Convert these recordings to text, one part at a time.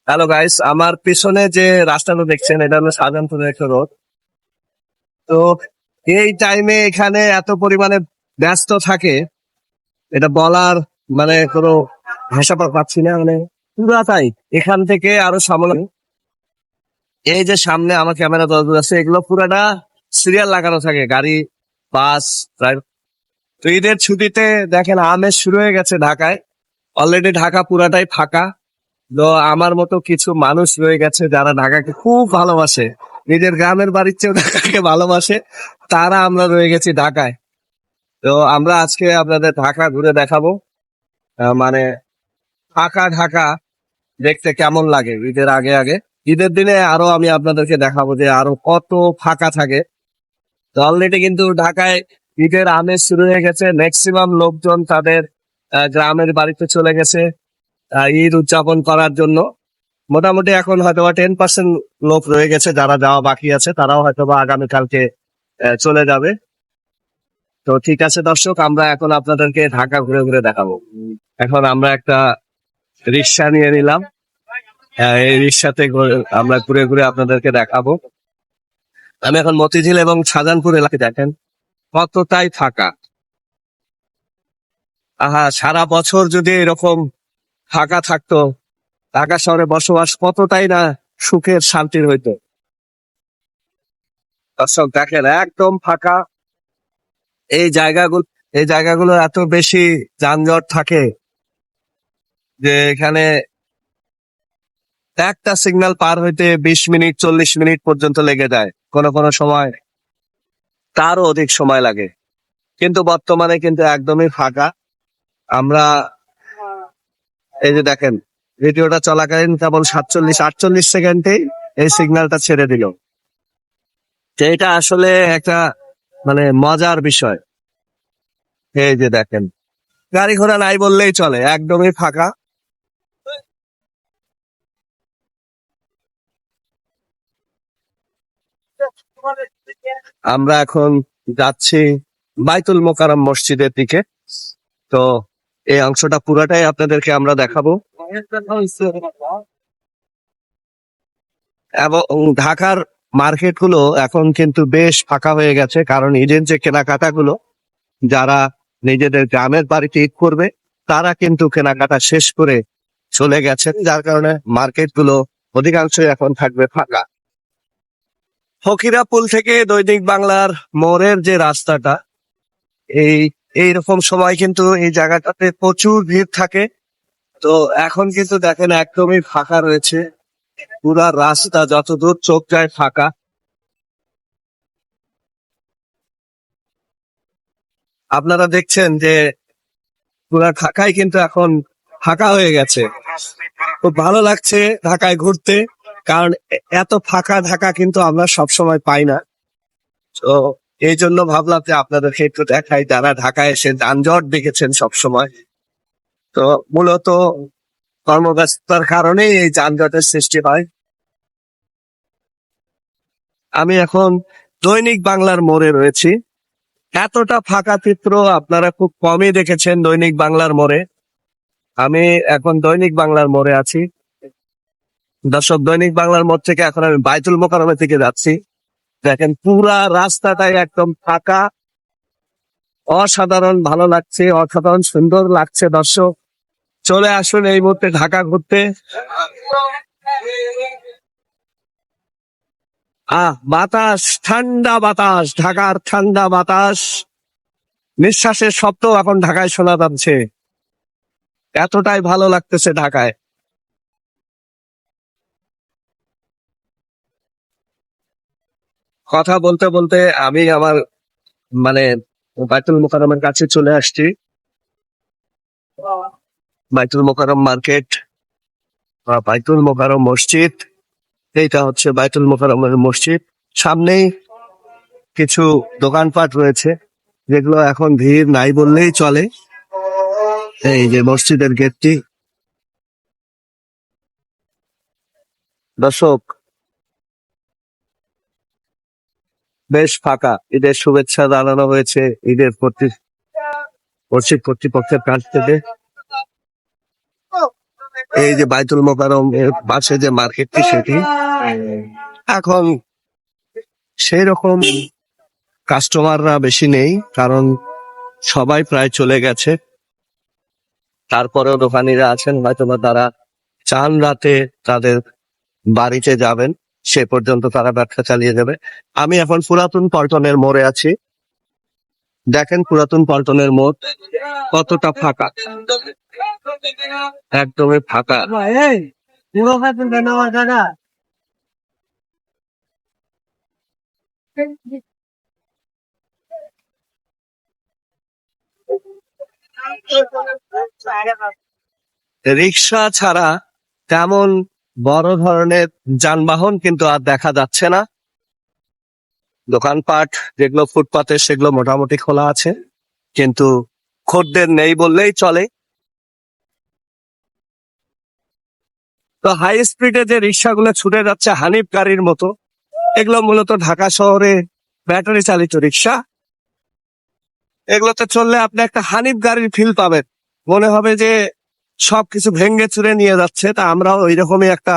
Hello guys, আমার পিছনে যে রাস্তাটা দেখছেন এটা হলো শাহজাহানপুরের একটা রোড। তো এই টাইমে এখানে এত পরিমাণে ব্যস্ত থাকে, এটা বলার মানে কোনো ভাষা পাচ্ছি না। মানে পুরাটাই এখান থেকে আরো সামনে, এই যে সামনে আমার ক্যামেরা যতদূর আছে এগুলো পুরাটা সিরিয়াল লাগানো থাকে, গাড়ি, বাস, প্রাইভেট। তো ঈদের ছুটিতে দেখেন আমেজ শুরু হয়ে গেছে ঢাকায়। অলরেডি ঢাকা পুরাটাই ফাঁকা। তো আমার মতো কিছু মানুষ রয়ে গেছে যারা ঢাকাকে খুব ভালোবাসে, নিজের গ্রামের বাড়ির চেয়েও ঢাকাকে ভালোবাসে। তারা আমরা রয়ে গেছি ঢাকায়। তো আমরা আজকে আপনাদের ঢাকা ঘুরে দেখাবো। মানে ফাঁকা ঢাকা দেখতে কেমন লাগে ঈদের আগে আগে। ঈদের দিনে আরো আমি আপনাদেরকে দেখাবো যে আরো কত ফাঁকা থাকে। তো অলরেডি কিন্তু ঢাকায় ঈদের আমেজ শুরু হয়ে গেছে। ম্যাক্সিমাম লোকজন তাদের গ্রামের বাড়িতে চলে গেছে ঈদ উদযাপন করার জন্য। মোটামুটি এখন হয়তো 10% লোক রয়ে গেছে, যারা যাওয়া বাকি আছে তারাও হয়তো বা আগামীকালকে চলে যাবে। তো ঠিক আছে দর্শক, আমরা এখন আপনাদেরকে ঢাকা ঘুরে ঘুরে দেখাবো। এখন আমরা একটা রিক্সা নিয়ে নিলাম। এই রিক্সাতে আমরা ঘুরে ঘুরে আপনাদেরকে দেখাবো। আমি এখন মতিঝিল এবং শাহজাহানপুর এলাকায়, দেখেন কতটাই ফাঁকা। সারা বছর যদি এরকম ফাঁকা থাকতো, ঢাকা শহরে বসবাস কতটাই না সুখের শান্তির হইতো। দর্শক দেখেন একদম ফাঁকা। এই জায়গাগুলো এই জায়গাগুলো এত বেশি যানজট থাকে যে এখানে একটা সিগন্যাল পার হইতে 20 মিনিট 40 মিনিট পর্যন্ত লেগে যায়, কোনো কোনো সময় তারও অধিক সময় লাগে। কিন্তু বর্তমানে কিন্তু একদমই ফাঁকা। আমরা এই যে দেখেন, ভিডিওটা চলাকালীন কেবল 47-48 সেকেন্ডে এই সিগন্যালটা ছেড়ে দিল। তো এটা আসলে একটা মানে মজার বিষয়। এই যে দেখেন, গাড়ি ঘোড়া নাই বললেই চলে, একদমই ফাঁকা। আমরা এখন যাচ্ছি বাইতুল মোকাররম মসজিদের দিকে। তো এই অংশটা পুরাটাই আপনাদেরকে আমরা দেখাবো। এবং ঢাকার মার্কেট গুলো এখন কিন্তু বেশ ফাঁকা হয়ে গেছে, কারণ ঈদের যে কেনাকাটা গুলো, যারা নিজেদের গ্রামের বাড়িতে ঈদ করবে তারা কিন্তু কেনাকাটা শেষ করে চলে গেছেন, যার কারণে মার্কেট গুলো অধিকাংশই এখন থাকবে ফাঁকা। ফকিরাপুল থেকে দৈনিক বাংলার মোড়ের যে রাস্তাটা, এই এইরকম সময় কিন্তু এই জায়গাটাতে প্রচুর ভিড় থাকে। তো এখন কিন্তু দেখেন একদমই ফাঁকা রয়েছে, পুরা রাস্তা যতদূর চোখ যায় ফাঁকা। আপনারা দেখছেন যে পুরা ঢাকায় কিন্তু এখন ফাঁকা হয়ে গেছে। খুব ভালো লাগছে ঢাকায় ঘুরতে, কারণ এত ফাঁকা ঢাকা কিন্তু আমরা সব সময় পাই না। তো এই জন্য ভাবলাম যে আপনাদেরকে একটু দেখাই, যারা ঢাকায় এসে যানজট দেখেছেন সব সময়। তো মূলত কর্মব্যস্ততার কারণেই এই যানজটের সৃষ্টি হয়। আমি এখন দৈনিক বাংলার মোড়ে রয়েছি। এতটা ফাঁকা চিত্র আপনারা খুব কমই দেখেছেন দৈনিক বাংলার মোড়ে। আমি এখন দৈনিক বাংলার মোড়ে আছি। দর্শক, দৈনিক বাংলার মোড় থেকে এখন আমি বাইতুল মোকাররমের দিকে যাচ্ছি। দেখেন পুরা রাস্তাটাই একদম ফাঁকা। অসাধারণ ভালো লাগছে, অসাধারণ সুন্দর লাগছে। দর্শক চলে আসুন এই মুহূর্তে ঢাকা ঘুরতে। বাতাস, ঠান্ডা বাতাস, ঢাকার ঠান্ডা বাতাস, নিঃশ্বাসের শব্দ এখন ঢাকায় শোনা যাচ্ছে। এতটাই ভালো লাগতেছে ঢাকায়। কথা বলতে বলতে আমি আমার মানে বাইতুল মোকাররমের কাছে চলে আসছি। বাইতুল মোকাররম মার্কেট বা বাইতুল মোকাররম মসজিদ, এইটা হচ্ছে বাইতুল মোকাররমের মসজিদ। সামনেই কিছু দোকানপাট রয়েছে, যেগুলো এখন ভিড় নাই বললেই চলে। এই যে মসজিদের গেটটি। দর্শক বেশ ফাঁকা। ঈদের শুভেচ্ছা জানানো হয়েছে ঈদের মসজিদ কর্তৃপক্ষের কাছ থেকে। এই যে বাইতুল মোকাররম এর পাশে যে মার্কেটটি, সেটি এখন সেই রকম কাস্টমাররা বেশি নেই, কারণ সবাই প্রায় চলে গেছে। তারপরেও দোকানিরা আছেন, হয়তো বা তারা চান রাতে তাদের বাড়িতে যাবেন, সে পর্যন্ত তারা ব্যবসা চালিয়ে যাবে। আমি এখন পুরাতন পল্টনের মোড়ে আছি। দেখেন পুরাতন পল্টনের মোড় কতটা ফাঁকা, একদমই ফাঁকা। রিক্সা ছাড়া তেমন বড় ধরনের যানবাহন কিন্তু আর দেখা যাচ্ছে না। দোকানপাট যেগুলো ফুটপাতে, সেগুলো মোটামুটি খোলা আছে, কিন্তু খদ্দের নেই বললেই চলে। তো হাই স্পিডে যে রিক্সাগুলো ছুটে যাচ্ছে হানিফ গাড়ির মতো, এগুলো মূলত ঢাকা শহরে ব্যাটারি চালিত রিক্সা। এগুলোতে চললে আপনি একটা হানিফ গাড়ির ফিল পাবেন, মনে হবে যে সবকিছু ভেঙে চুরে নিয়ে যাচ্ছে। তা আমরাও ওই রকমই একটা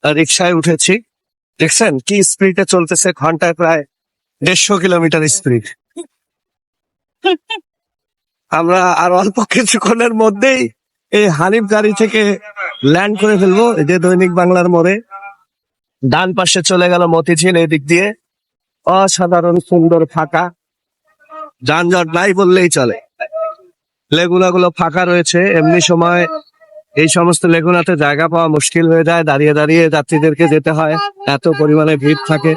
রিক্সায় উঠেছি। দেখছেন কি স্পিডে চলতেছে, ঘন্টায় প্রায় 150 কিলোমিটার স্পিড। আমরা আর অল্প কিছুক্ষণের মধ্যেই এই হানিফ গাড়ি থেকে ল্যান্ড করে ফেলবো। এই যে দৈনিক বাংলার মোড়ে ডান পাশে চলে গেল মতিঝিল, এদিক দিয়ে অসাধারণ সুন্দর ফাঁকা, যানজট নাই বললেই চলে। লেগুনাগুলো ফাঁকা রয়েছে, এমনি সময় এই সমস্ত লেগুনাতে জায়গা পাওয়া মুশকিল হয়ে যায়, দাঁড়িয়ে দাঁড়িয়ে যাত্রীদেরকে যেতে হয়, এত পরিমাণে ভিড় থাকে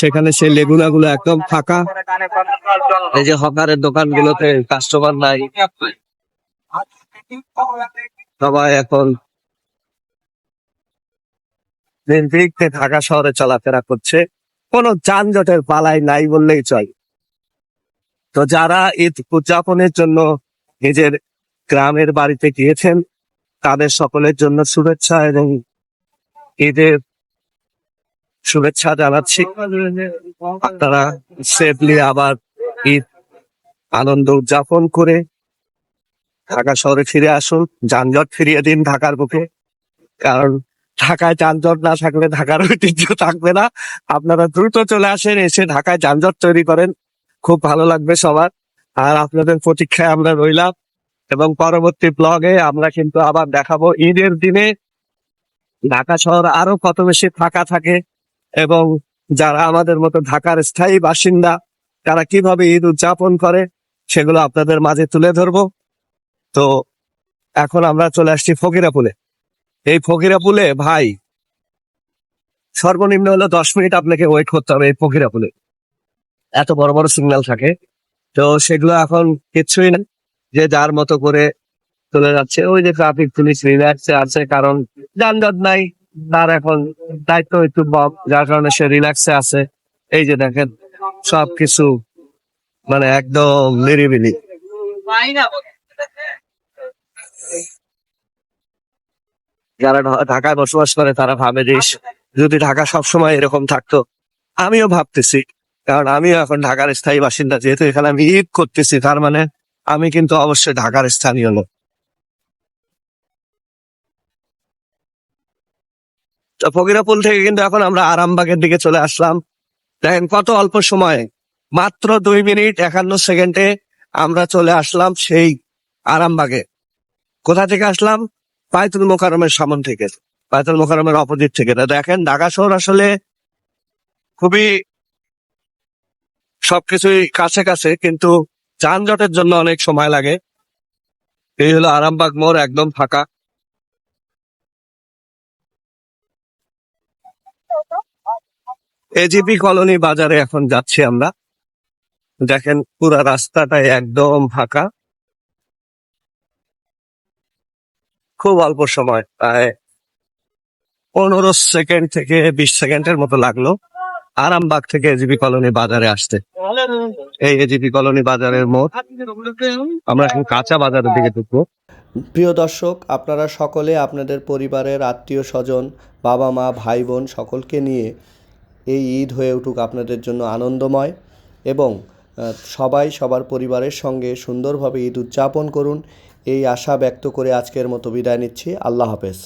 সেখানে। সেই লেগুনাগুলো একদম ফাঁকা। এই যে হকারের দোকানগুলোতে কাস্টমার নাই, সবাই এখন নির্বিঘ্নে ঢাকা শহরে চলাফেরা করছে, কোনো যানজটের পালাই নাই বললেই চলে। তো যারা ঈদ উদযাপনের জন্য নিজের গ্রামের বাড়িতে গিয়েছেন, তাদের সকলের জন্য শুভেচ্ছা এবং ঈদের শুভেচ্ছা জানাচ্ছি। আপনারা সেফলি আবার ঈদ আনন্দ উদযাপন করে ঢাকা শহরে ফিরে আসুন, যানজট ফিরিয়ে দিন ঢাকার বুকে। কারণ ঢাকায় যানজট না থাকলে ঢাকার ঐতিহ্য থাকবে না। আপনারা দ্রুত চলে আসেন, এসে ঢাকায় যানজট তৈরি করেন, খুব ভালো লাগবে সবার। আর আপনাদের প্রতীক্ষায় আমরা রইলাম, এবং পরবর্তী ব্লগে আমরা কিন্তু আবার দেখাবো ঈদের দিনে ঢাকা শহর আরো কত বেশি ফাঁকা থাকে, এবং যারা আমাদের মতো ঢাকার স্থায়ী বাসিন্দা তারা কিভাবে ঈদ উদযাপন করে সেগুলো আপনাদের মাঝে তুলে ধরবো। তো এখন আমরা চলে আসছি ফকিরাপুলে। এই ফকিরাপুলে ভাই সর্বনিম্ন হলো 10 মিনিট আপনাকে ওয়েট করতে হবে এই ফকিরাপুলে, এত বড় বড় সিগন্যাল থাকে। তো সেগুলো এখন কিচ্ছুই না, যে যার মতো করে চলে যাচ্ছে। ওই যে ট্রাফিক পুলিশ রিল্যাক্সে আছে, কারণ যানজট নাই, তার এখন দায়িত্ব একটু কম, যার কারণে সে রিল্যাক্সে আছে। এই যে দেখেন সবকিছু মানে একদম নিরিবিলি। যারা ঢাকায় বসবাস করে তারা ভাবে যে যদি ঢাকা সবসময় এরকম থাকতো। আমিও ভাবতেছি, কারণ আমিও এখন ঢাকার স্থায়ী বাসিন্দা, যেহেতু এখানে আমি ঈদ করতেছি, তার মানে আমি কিন্তু অবশ্যই ঢাকার স্থানীয় লোক। তো ফকিরাপুল থেকে কিন্তু এখন আমরা আরামবাগের দিকে চলে আসলাম। দেখেন কত অল্প সময়ে, মাত্র 2 মিনিট 51 সেকেন্ডে আমরা চলে আসলাম সেই আরামবাগে। কোথা থেকে আসলাম? বায়তুল মোকাররমের সামনে থেকে, বায়তুল মোকাররমের অপোজিট থেকে। তা দেখেন ঢাকা শহর আসলে খুবই সবকিছুই কাছে কাছে, কিন্তু যানজটের জন্য অনেক সময় লাগে। এই হলো আরামবাগ মোড়, একদম ফাঁকা। এজিপি কলোনি বাজারে এখন যাচ্ছি আমরা। দেখেন পুরা রাস্তাটাই একদম ফাঁকা, খুব অল্প সময়, প্রায় 15 সেকেন্ড থেকে 20 সেকেন্ডের মতো লাগলো আরামবাগ থেকে এজিপি কলোনি বাজারে আসতে। এই এজিপি কলোনি বাজারের মোড়, আমরা এখন কাঁচা বাজারের দিকে ঢুকবো। প্রিয় দর্শক, আপনারা সকলে আপনাদের পরিবারের আত্মীয় স্বজন, বাবা মা ভাই বোন সকলকে নিয়ে এই ঈদ হয়ে উঠুক আপনাদের জন্য আনন্দময়, এবং সবাই সবার পরিবারের সঙ্গে সুন্দরভাবে ঈদ উদযাপন করুন। এই আশা ব্যক্ত করে আজকের মতো বিদায় নিচ্ছি। আল্লাহ হাফেজ।